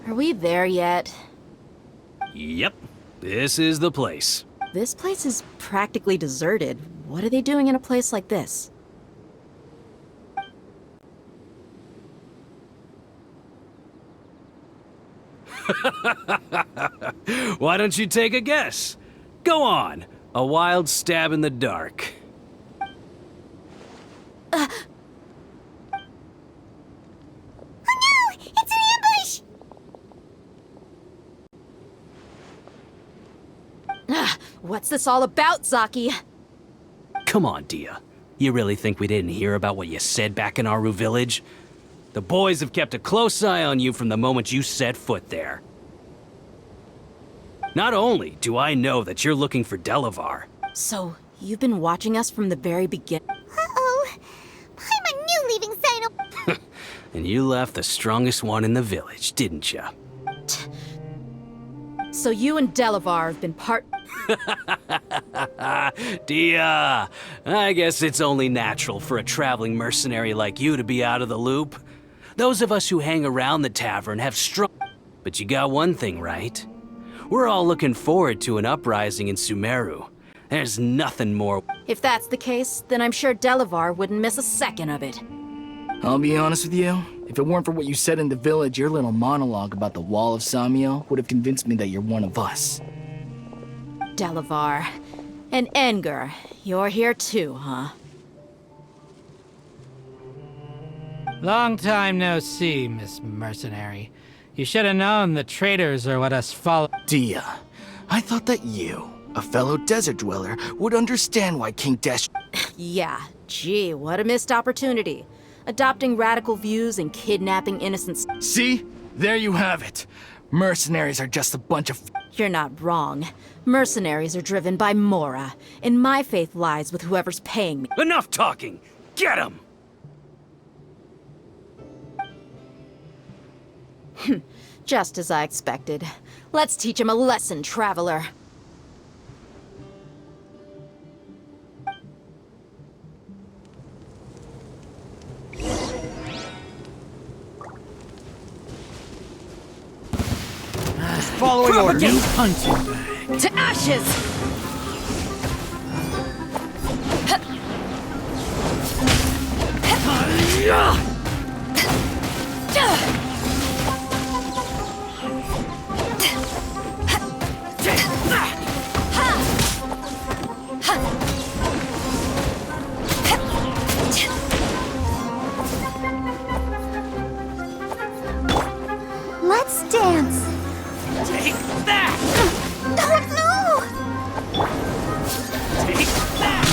Are we there yet? Yep, this is the place. This place is practically deserted. What are they doing in a place like this? Why don't you take a guess? Go on, a wild stab in the dark. Oh no! It's an ambush! What's this all about, Zaki? Come on, Dia. You really think we didn't hear about what you said back in Aru village? The boys have kept a close eye on you from the moment you set foot there. Not only do I know that you're looking for Delavar. So, you've been watching us from the very beginning? Uh-oh. I'm a new leaving sign. And you left the strongest one in the village, didn't you? So you and Delavar have been part... Dia, I guess it's only natural for a traveling mercenary like you to be out of the loop. Those of us who hang around the tavern have strong... But you got one thing right. We're all looking forward to an uprising in Sumeru. There's nothing more... If that's the case, then I'm sure Delavar wouldn't miss a second of it. I'll be honest with you. If it weren't for what you said in the village, your little monologue about the Wall of Samiel would have convinced me that you're one of us. Delavar. And Enger, you're here too, huh? Long time no see, Miss Mercenary. You should have known the traitors are what us follow. Dia, I thought that you, a fellow desert dweller, would understand why King Desh... Yeah, gee, what a missed opportunity. Adopting radical views and kidnapping innocents. See? There you have it. Mercenaries are just a bunch of... You're not wrong. Mercenaries are driven by Mora, and my faith lies with whoever's paying me. Enough talking! Get him! Just as I expected. Let's teach him a lesson, traveler. Following Propagate! hunting. To ashes! Let's dance. Take that! Oh no! Take that!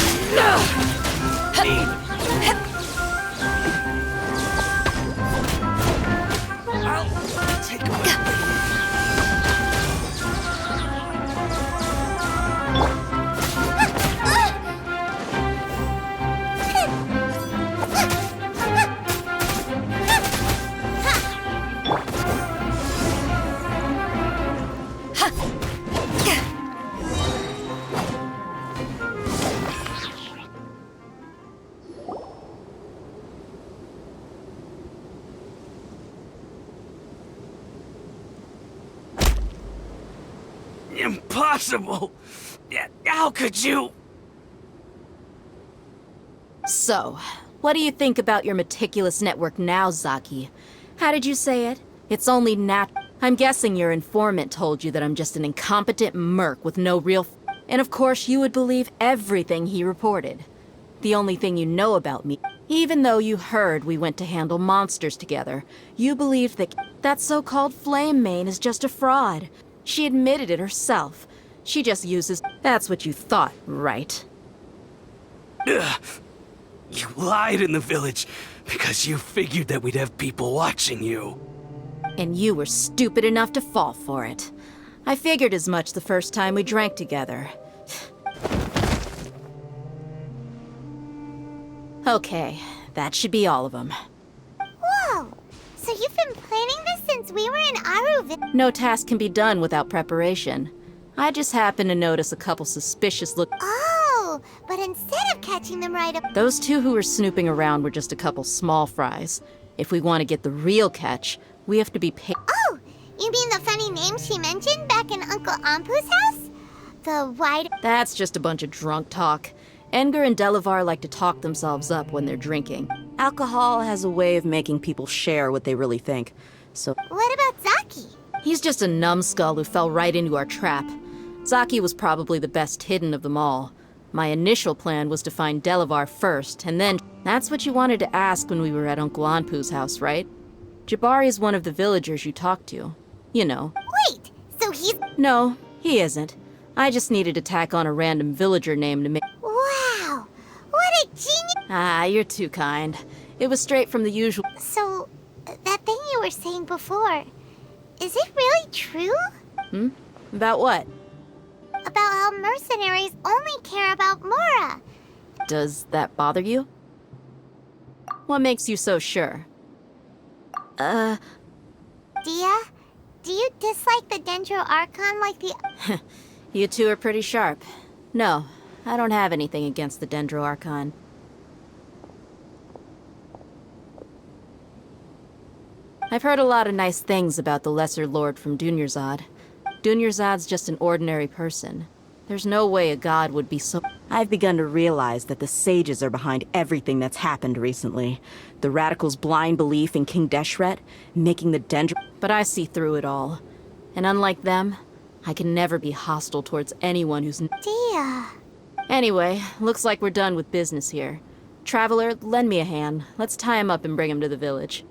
I'll take away. Impossible! How could you? So, what do you think about your meticulous network now, Zaki? How did you say it? It's only I'm guessing your informant told you that I'm just an incompetent merc with no real... And of course you would believe everything he reported. The only thing you know about me... Even though you heard we went to handle monsters together, you believed that so-called Flame Mane is just a fraud. She admitted it herself. She just uses... That's what you thought, right? Ugh. You lied in the village because you figured that we'd have people watching you. And you were stupid enough to fall for it. I figured as much the first time we drank together. Okay, that should be all of them. Whoa! So you've been planning this since we were in Aru. No task can be done without preparation. I just happened to notice a couple suspicious look. Oh, but instead of catching them right up... Those two who were snooping around were just a couple small fries. If we want to get the real catch, we have to be Oh, You mean the funny name she mentioned back in Uncle Ampu's house? The white... That's just a bunch of drunk talk. Edgar and Delavar like to talk themselves up when they're drinking. Alcohol has a way of making people share what they really think. So, What about Zaki? he's just a numbskull who fell right into our trap. Zaki was probably the best hidden of them all. My initial plan was to find Delavar first, and then... That's what you wanted to ask when we were at Uncle Anpu's house, right? Jabari is one of the villagers you talked to. You know. Wait, so he's... No, he isn't. I just needed to tack on a random villager name to make... Wow, what a genius... Ah, you're too kind. It was straight from the usual... So, that thing you were saying before, is it really true? About what? About how mercenaries only care about Mora. Does that bother you? What makes you so sure? Dia, do you dislike the Dendro Archon like the... You two are pretty sharp. No, I don't have anything against the Dendro Archon. I've heard a lot of nice things about the Lesser Lord from Dunyarzad. Dunyarzad's just an ordinary person. There's no way a god would be so... I've begun to realize that the sages are behind everything that's happened recently. The radicals' blind belief in King Deshret, making the Dendro... But I see through it all. And unlike them, I can never be hostile towards anyone who's... Dia... Anyway, looks like we're done with business here. Traveler, lend me a hand. Let's tie him up and bring him to the village.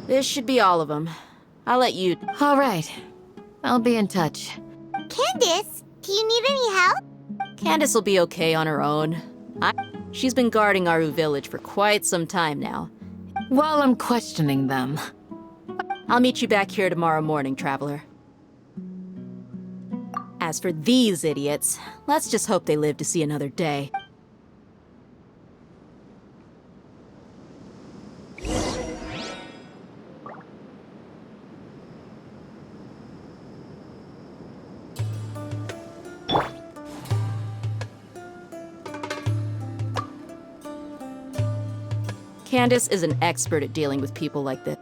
This should be all of them. I'll let you... All right. I'll be in touch. Candace, do you need any help? Candace will be okay on her own. She's been guarding Aru village for quite some time now. While I'm questioning them. I'll meet you back here tomorrow morning, Traveler. As for these idiots, let's just hope they live to see another day. Candace is an expert at dealing with people like this.